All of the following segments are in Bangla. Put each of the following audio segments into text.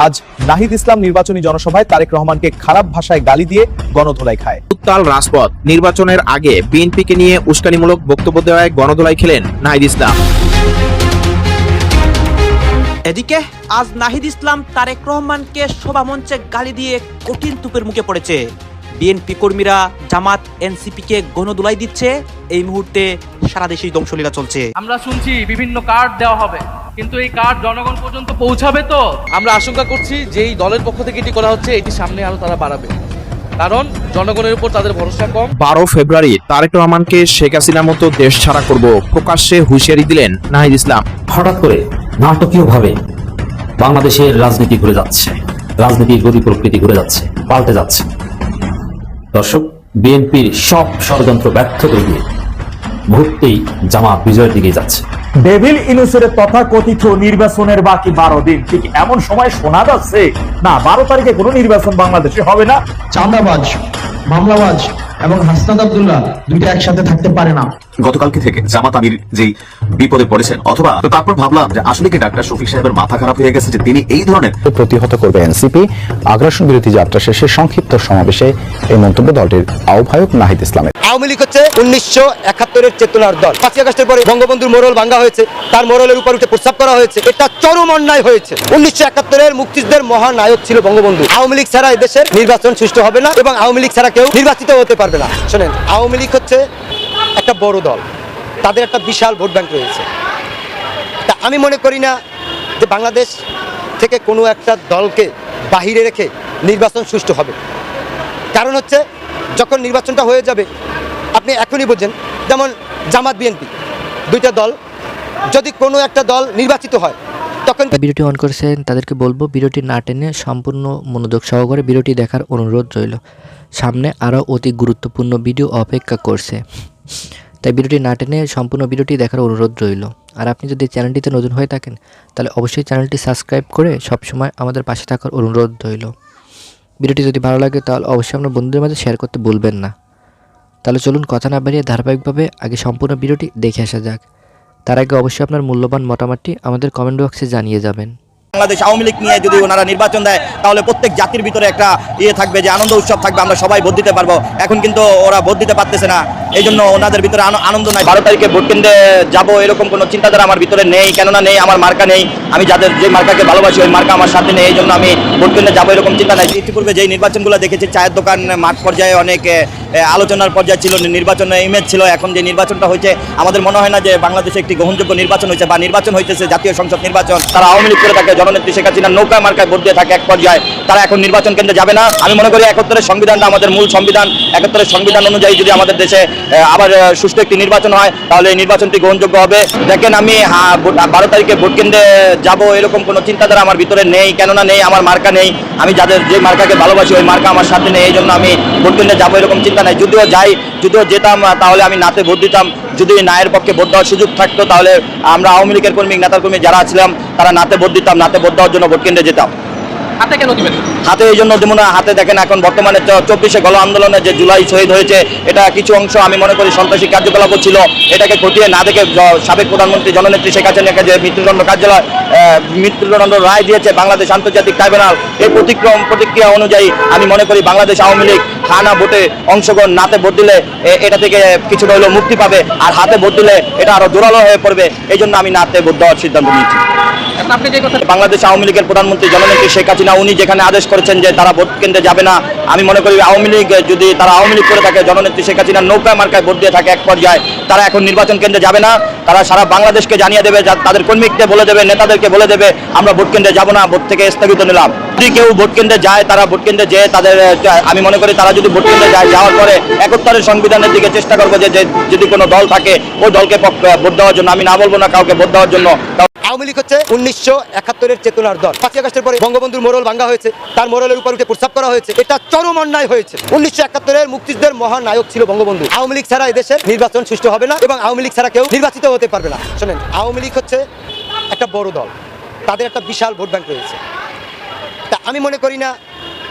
আজ নাহিদ ইসলাম নির্বাচনী জনসভায় তারেক রহমানকে খারাপ ভাষায় গালি দিয়ে গণধোলাই খায়। উত্তাল রাজপথ। নির্বাচনের আগে বিএনপিকে নিয়ে উস্কানিমূলক বক্তব্য দেওয়ায় গণধোলাই খেলেন নাহিদ ইসলাম। এদিকে আজ নাহিদ ইসলাম তারেক রহমানকে সভামঞ্চে গালি দিয়ে কঠিন তুপের মুখে পড়েছে। বিএনপি কর্মীরা জামাত এনসিপিকে গণধোলাই দিচ্ছে। এই মুহূর্তে সারা দেশেই ধ্বংসলীলা চলছে। আমরা শুনছি বিভিন্ন কার্ড দেওয়া হবে, কিন্তু এই কার্ড জনগণ পর্যন্ত পৌঁছাবে তো? আমরা আশঙ্কা করছি যে এই দলের পক্ষ থেকে এটি করা হচ্ছে, এটি সামনে আরো তারা বাড়াবে, কারণ জনগণের উপর তাদের ভরসা কম। 12 ফেব্রুয়ারি তারেক রহমানকে শেখ হাসিনার মতো দেশ ছাড়া করব, প্রকাশ্যে হুঁশিয়ারি দিলেন নাহিদ ইসলাম। হঠাৎ করে নাটকীয়ভাবে বাংলাদেশের রাজনীতি ঘুরে যাচ্ছে, রাজনীতির গতি প্রকৃতি ঘুরে যাচ্ছে, পাল্টে যাচ্ছে। দর্শক, বিএনপির সব ষড়যন্ত্র ব্যর্থ করে দিয়ে মুহূর্তেই জামাত বিজয়ের দিকে যাচ্ছে। ডেভিল ইনুসের তথাকথিত নির্বাচনের বাকি 12 দিন, ঠিক এমন সময় শোনা যাচ্ছে না 12 তারিখে কোনো নির্বাচন বাংলাদেশে হবে না। চাঁদাবাজ, মামলাবাজ এবং হাসনাত আব্দুল্লাহ দুইটা একসাথে থাকতে পারে না। গতকালকে থেকে জামাত আমির যেই বিপদে পড়েছেন, অথবা তো তারপর ভাবলাম যে আসলে কি ডাক্তার শফিক সাহেবের মাথা খারাপ হয়ে গেছে যে তিনি এই ধরনের প্রতিহত করবে এনসিপি। আগ্রাসন বিরোধী যাত্রা শেষে সংক্ষিপ্ত সমাবেশে এই মন্তব্য দলটির আহ্বায়ক নাহিদ ইসলামের। আওয়ামী লীগ হচ্ছে 1971-এর চেতনার দল। 5ই আগস্টের পরে বঙ্গবন্ধুর মোড়ল ভাঙ্গা হয়েছে, তার মোড়লের উপর উঠে প্রস্তাব করা হয়েছে, এটা চরম অন্যায় হয়েছে। 1971-এর মুক্তিযুদ্ধের মহানায়ক ছিল বঙ্গবন্ধু। আওয়ামী লীগ ছাড়া এই দেশের নির্বাচন সুষ্ঠু হবে না এবং আওয়ামী লীগ ছাড়া কেউ নির্বাচিত হতে পারবে না। শোনেন, আওয়ামী লীগ হচ্ছে একটা বড় দল, তাদের একটা বিশাল ভোট ব্যাংক রয়েছে। তা আমি মনে করি না যে বাংলাদেশ থেকে কোনো একটা দলকে বাহিরে রেখে নির্বাচন সুষ্ঠু হবে। কারণ হচ্ছে যখন নির্বাচনটা হয়ে যাবে, আপনি এখনই বোঝেন, যেমন জামাত বিএনপি দুইটা দল, যদি কোনো একটা দল নির্বাচিত হয় তখন ভিডিওটি অন করেছেন তাদেরকে বলবো ভিডিওটি না টেনে সম্পূর্ণ মনোযোগ সহকারে ভিডিওটি দেখার অনুরোধ রইল। সামনে আরও অতি গুরুত্বপূর্ণ ভিডিও অপেক্ষা করছে, তাই ভিডিওটি না টেনে সম্পূর্ণ ভিডিওটি দেখার অনুরোধ রইল। আর আপনি যদি চ্যানেলটিতে নতুন হয়ে থাকেন তাহলে অবশ্যই চ্যানেলটি সাবস্ক্রাইব করে সবসময় আমাদের পাশে থাকার অনুরোধ রইল। ভিডিওটি যদি ভালো লাগে তাহলে অবশ্যই আপনার বন্ধুদের মাঝে শেয়ার করতে ভুলবেন না। তাহলে চলুন কথা না বাড়িয়ে ধারাবাহিকভাবে আগে সম্পূর্ণ ভিডিওটি দেখে আসা যাক। তার আগে অবশ্যই আপনার মূল্যবান মতামতটি আমাদের কমেন্ট বক্সে জানিয়ে যাবেন। বাংলাদেশ আওয়ামী লীগ নিয়ে যদি ওনারা নির্বাচন দেয় তাহলে প্রত্যেক জাতির ভিতরে একটা থাকবে, যে আনন্দ উৎসব থাকবে, আমরা সবাই ভোট দিতে পারবো। এখন কিন্তু ওরা ভোট দিতে পারতেছে না, এই জন্য ওনাদের ভিতরে আনন্দ নাই। 12 তারিখে ভোট কেন্দ্রে যাবো এরকম কোনো চিন্তাধারা আমার ভিতরে নেই। কেননা নেই, আমার মার্কা নেই। আমি যাদের যে মার্কাকে ভালোবাসি ওই মার্কা আমার সাথে নেই, এই জন্য আমি ভোট কেন্দ্রে যাবো এরকম চিন্তা নাই। ইতিপূর্বে যেই নির্বাচনগুলো দেখেছি, চায়ের দোকান মাঠ পর্যায়ে অনেক আলোচনার পর্যায়ে ছিল, নির্বাচনের ইমেজ ছিল। এখন যে নির্বাচনটা হয়েছে, আমাদের মনে হয় না যে বাংলাদেশে একটি গ্রহণযোগ্য নির্বাচন হয়েছে বা নির্বাচন হইতেছে জাতীয় সংসদ নির্বাচন। তারা আওয়ামী লীগ করে থাকে, জননেত্রী শেখ হাসিনা নৌকা মার্কায় ভোট দিয়ে থাকে এক পর্যায়ে। তারা এখন নির্বাচন কেন্দ্রে যাবে না। আমি মনে করি 71-এর সংবিধানটা আমাদের মূল সংবিধান। 71-এর সংবিধান অনুযায়ী যদি আমাদের দেশে আবার সুষ্ঠু একটি নির্বাচন হয় তাহলে এই নির্বাচনটি গ্রহণযোগ্য হবে। দেখেন, আমি 12 তারিখে ভোট কেন্দ্রে যাবো এরকম কোনো চিন্তাধারা আমার ভিতরে নেই। কেননা নেই, আমার মার্কা নেই। আমি যাদের যে মার্কাকে ভালোবাসি ওই মার্কা আমার সাথে নেই, এই জন্য আমি ভোট কেন্দ্রে যাবো এরকম চিন্তা নাই। যদিও যেতাম তাহলে আমি নাতে ভোট দিতাম। যদি নায়ের পক্ষে ভোট দেওয়ার সুযোগ থাকতো তাহলে আমরা আওয়ামী লীগের কর্মী, নেতার কর্মী যারা ছিলাম তারা নাতে ভোট দিতাম, নাতে ভোট দেওয়ার জন্য ভোট কেন্দ্রে যেতাম। হাতে কেন দিবেন? হাতে এই জন্য দেবো না, হাতে দেখেন এখন বর্তমানে 24শে গণ আন্দোলনে যে জুলাই শহীদ হয়েছে, এটা কিছু অংশ আমি মনে করি সন্ত্রাসী কার্যকলাপ ছিল। এটাকে খতিয়ে না দেখে সাবেক প্রধানমন্ত্রী জননেত্রী শেখ হাসিনাকে যে মৃত্যুদণ্ড রায় দিয়েছে বাংলাদেশ আন্তর্জাতিক ট্রাইব্যুনাল, এই প্রতিক্রিয়া অনুযায়ী আমি মনে করি বাংলাদেশ আওয়ামী লীগ খানা ভোটে অংশগ্রহণ, নাতে ভোট দিলে এটা থেকে কিছুটা হলেও মুক্তি পাবে, আর হাতে ভোট দিলে এটা আরো জোরালো হয়ে পড়বে। এই জন্য আমি নাতে ভোট দেওয়ার সিদ্ধান্ত নিয়েছি। বাংলাদেশ আওয়ামী লীগের প্রধানমন্ত্রী জননেত্রী শেখ হাসিনা উনি যেখানে আদেশ করেছেন যে তারা ভোট কেন্দ্রে যাবে না, আমি মনে করি আওয়ামী লীগ যদি তারা আওয়ামী লীগ করে থাকে, জননেত্রী শেখ হাসিনা নৌকা মার্কায় ভোট দিয়ে থাকে এক পর্যায়ে, তারা এখন নির্বাচন কেন্দ্রে যাবে না। তারা সারা বাংলাদেশকে জানিয়ে দেবে, তাদের কর্মীকে বলে দেবে, নেতাদেরকে বলে দেবে আমরা ভোট কেন্দ্রে যাবো না, ভোট থেকে স্থগিত নিলাম। যদি কেউ ভোট কেন্দ্রে যায়, তারা ভোট কেন্দ্রে যেয়ে তাদের আমি মনে করি তারা যদি ভোট কেন্দ্রে যায়, যাওয়ার পরে 71-এর সংবিধানের দিকে চেষ্টা করবে যে যদি কোনো দল থাকে ওই দলকে ভোট দেওয়ার জন্য। আমি না বলবো না কাউকে ভোট দেওয়ার জন্য। আওয়ামী লীগ হচ্ছে 1971-এর চেতনার দল। 5ই আগস্টের পরে বঙ্গবন্ধুর মোড়ল ভাঙ্গা হয়েছে, তার মোড়লের উপর উঠে প্রস্তাব করা হয়েছে, এটা চরম অন্যায় হয়েছে। 1971-এর মুক্তিযুদ্ধের মহানায়ক ছিল বঙ্গবন্ধু। আওয়ামী লীগ ছাড়া এই দেশের নির্বাচন সুষ্ঠু হবে না এবং আওয়ামী লীগ ছাড়া কেউ নির্বাচিত হতে পারবে না। শোনেন, আওয়ামী লীগ হচ্ছে একটা বড় দল, তাদের একটা বিশাল ভোট ব্যাংক রয়েছে। তা আমি মনে করি না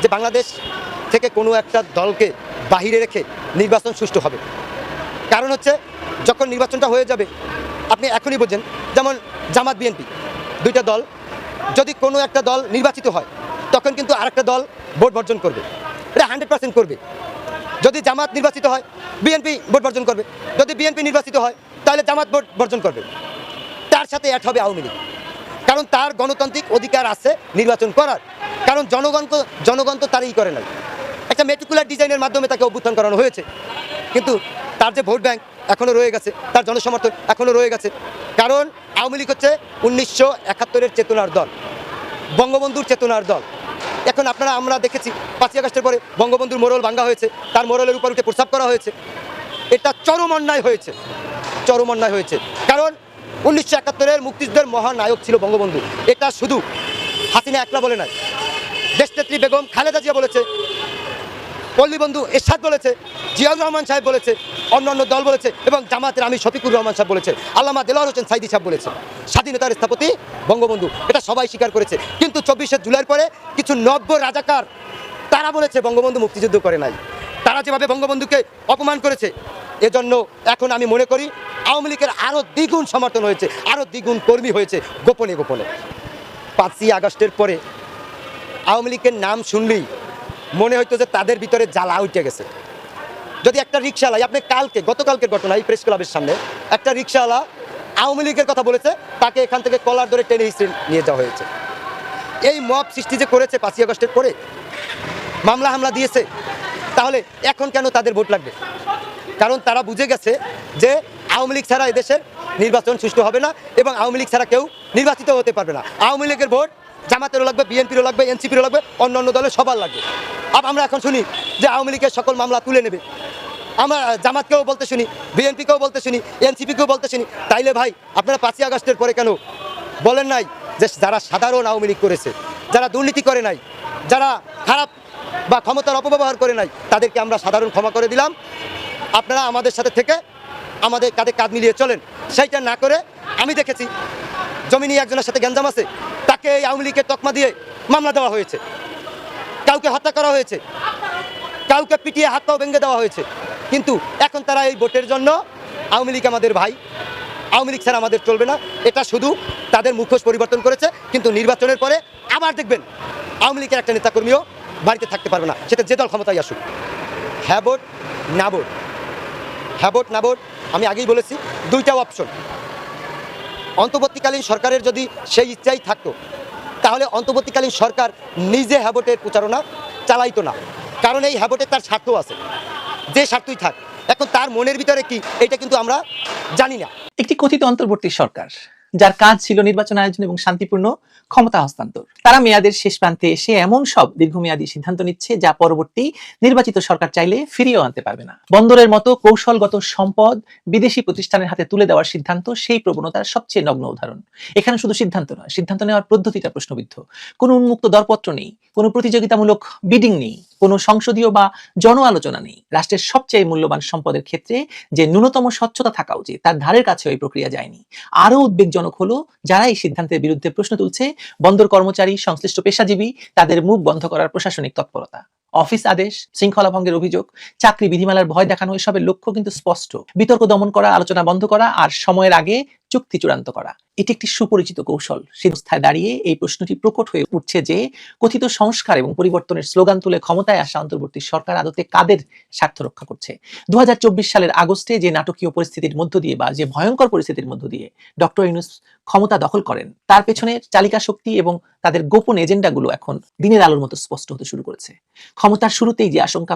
যে বাংলাদেশ থেকে কোনো একটা দলকে বাহিরে রেখে নির্বাচন সুষ্ঠু হবে। কারণ হচ্ছে যখন নির্বাচনটা হয়ে যাবে, আপনি এখনই বোঝেন, যেমন জামাত বিএনপি দুইটা দল, যদি কোনো একটা দল নির্বাচিত হয় তখন কিন্তু আরেকটা দল ভোট বর্জন করবে, এটা 100% করবে। যদি জামাত নির্বাচিত হয় বিএনপি ভোট বর্জন করবে, যদি বিএনপি নির্বাচিত হয় তাহলে জামাত ভোট বর্জন করবে, তার সাথে অ্যাড হবে আওয়ামী লীগ। কারণ তার গণতান্ত্রিক অধিকার আছে নির্বাচন করার, কারণ জনগণ তো তারই করে নাই। একটা মেটিকুলার ডিজাইনের মাধ্যমে তাকে অভ্যুত্থান করানো হয়েছে, কিন্তু তার যে ভোট ব্যাংক এখনও রয়ে গেছে, তার জনসমর্থন এখনও রয়ে গেছে। কারণ আওয়ামী লীগ হচ্ছে 1971-এর চেতনার দল, বঙ্গবন্ধুর চেতনার দল। এখন আমরা দেখেছি 5ই আগস্টের পরে বঙ্গবন্ধুর মোড়ল ভাঙ্গা হয়েছে, তার মোড়লের উপর উঠে প্রস্তাব করা হয়েছে। এটা চরম অন্যায় হয়েছে, চরম অন্যায় হয়েছে। কারণ 1971-এর মুক্তিযুদ্ধের মহানায়ক ছিল বঙ্গবন্ধু। এটা শুধু হাসিনা একলা বলে নাই, দেশনেত্রী বেগম খালেদা জিয়া বলেছে, পল্লীবন্ধু এরশাদ বলেছে, জিয়াউর রহমান সাহেব বলেছে, অন্যান্য দল বলেছে, এবং জামাতের আমি শফিকুর রহমান সাহেব বলেছে, আল্লামা দেলোয়ার হোসেন সাইদি সাহেব বলেছে, স্বাধীনতার স্থপতি বঙ্গবন্ধু। এটা সবাই স্বীকার করেছে। কিন্তু 24শে জুলাইয়ের পরে কিছু নব্য রাজাকার তারা বলেছে বঙ্গবন্ধু মুক্তিযুদ্ধ করে নাই। তারা যেভাবে বঙ্গবন্ধুকে অপমান করেছে, এজন্য এখন আমি মনে করি আওয়ামী লীগের আরও দ্বিগুণ সমর্থন হয়েছে, আরও দ্বিগুণ কর্মী হয়েছে গোপনে গোপনে। 5ই আগস্টের পরে আওয়ামী লীগের নাম শুনলেই মনে হইতো যে তাদের ভিতরে জ্বালা উঠে গেছে। যদি একটা রিক্সাওয়ালা, আপনি গতকালকের ঘটনা, এই প্রেস ক্লাবের সামনে একটা রিক্সাওয়ালা আওয়ামী লীগের কথা বলেছে, তাকে এখান থেকে কলার ধরে টেনে হিস্ট্রি নিয়ে যাওয়া হয়েছে। এই মব সৃষ্টি যে করেছে 5ই আগস্টের পরে, মামলা হামলা দিয়েছে, তাহলে এখন কেন তাদের ভোট লাগবে? কারণ তারা বুঝে গেছে যে আওয়ামী লীগ ছাড়া এদেশের নির্বাচন সুষ্ঠু হবে না, এবং আওয়ামী লীগ ছাড়া কেউ নির্বাচিত হতে পারবে না। আওয়ামী লীগের ভোট জামাতেরও লাগবে, বিএনপিরও লাগবে, এনসিপিরও লাগবে, অন্যান্য দলের সবার লাগবে। আমরা এখন শুনি যে আওয়ামী লীগের সকল মামলা তুলে নেবে। আমরা জামাতকেও বলতে শুনি, বিএনপিকেও বলতে শুনি, এনসিপিকেও বলতে শুনি। তাইলে ভাই আপনারা 5ই আগস্টের পরে কেন বলেন নাই যে যারা সাধারণ আওয়ামী লীগ করেছে, যারা দুর্নীতি করে নাই, যারা খারাপ বা ক্ষমতার অপব্যবহার করে নাই, তাদেরকে আমরা সাধারণ ক্ষমা করে দিলাম, আপনারা আমাদের সাথে থেকে আমাদের কাঁধে কাঁধ মিলিয়ে চলেন। সেইটা না করে আমি দেখেছি জমি নিয়ে একজনের সাথে গ্যাঞ্জাম আছে, তাকে এই আওয়ামী লীগের তকমা দিয়ে মামলা দেওয়া হয়েছে, কাউকে হত্যা করা হয়েছে, কাউকে পিটিয়ে হাত পাও ভেঙে দেওয়া হয়েছে। কিন্তু এখন তারা এই ভোটের জন্য আওয়ামী লীগ আমাদের ভাই, আওয়ামী লীগ ছাড়া আমাদের চলবে না, এটা শুধু তাদের মুখোশ পরিবর্তন করেছে। কিন্তু নির্বাচনের পরে আবার দেখবেন আওয়ামী লীগের একটা নেতাকর্মীও বাড়িতে থাকতে পারবে না, সেটা যে দল ক্ষমতায় আসুক। হ্যাঁ ভোট না ভোট, হ্যাঁ ভোট না ভোট, আমি আগেই বলেছি দুইটা অপশন। অন্তর্বর্তীকালীন সরকারের যদি সেই ইচ্ছাই থাকতো, তাহলে অন্তর্বর্তীকালীন সরকার নিজে হ্যাভোটের প্রচারণা চালাইতো না। কারণ এই হ্যাভোটের তার স্বার্থ আছে, যে স্বার্থই থাক। এখন তার মনের ভিতরে কি, এটা কিন্তু আমরা জানি না। একটি কথিত অন্তর্বর্তী সরকার, যার কাজ ছিল নির্বাচন আয়োজন এবং শান্তিপূর্ণ ক্ষমতা হস্তান্তর, তারা মেয়াদের শেষ প্রান্তে এসে এমন সব দীর্ঘমেয়াদী সিদ্ধান্ত নিচ্ছে যা পরবর্তী নির্বাচিত সরকার চাইলে ফিরিয়েও আনতে পারবে না। বন্দরের মতো কৌশলগত সম্পদ বিদেশি প্রতিষ্ঠানের হাতে তুলে দেওয়ার সিদ্ধান্ত সেই প্রবণতার সবচেয়ে নগ্ন উদাহরণ। এখানে শুধু সিদ্ধান্ত নয়, সিদ্ধান্ত নেওয়ার পদ্ধতিটা প্রশ্নবিদ্ধ। কোনো উন্মুক্ত দরপত্র নেই, কোনো প্রতিযোগিতামূলক বিডিং নেই, কোনো সংসদীয় বা জন আলোচনা নেই। রাষ্ট্রের সবচেয়ে মূল্যবান সম্পদের ক্ষেত্রে যে ন্যূনতম স্বচ্ছতা থাকা উচিত, তার ধারের কাছে ওই প্রক্রিয়া যায়নি। আরো উদ্বেগজনক হলো, যারা এই সিদ্ধান্তের বিরুদ্ধে প্রশ্ন তুলছে, বন্দর কর্মচারী, সংশ্লিষ্ট পেশাজীবী, তাদের মুখ বন্ধ করার প্রশাসনিক তৎপরতা, অফিস আদেশ, শৃঙ্খলা ভঙ্গের অভিযোগ, চাকরি বিধিমালার ভয় দেখানো, এসবের লক্ষ্য কিন্তু স্পষ্ট। বিতর্ক দমন করা, আলোচনা বন্ধ করা, আর সময়ের আগে চুক্তি চূড়ান্ত করা। এটি একটি সুপরিচিত কৌশল। সেই অবস্থায় দাঁড়িয়ে এই প্রশ্নটি প্রকট হয়ে উঠছে যে কথিত সংস্কার এবং পরিবর্তনের স্লোগান তুলে ক্ষমতায় আসা অন্তর্বর্তী সরকার আদতে কাদের স্বার্থ রক্ষা করছে? 2024 সালের আগস্টে যে নাটকীয় পরিস্থিতির মধ্য দিয়ে বা যে ভয়ঙ্কর পরিস্থিতির মধ্য দিয়ে ডক্টর ইউনূস ক্ষমতা দখল করেন, তার পেছনের চালিকা শক্তি এবং তাদের গোপন এজেন্ডাগুলো এখন দিনের আলোর মতো স্পষ্ট হতে শুরু করেছে। ক্ষমতার শুরুতেই যে আশঙ্কা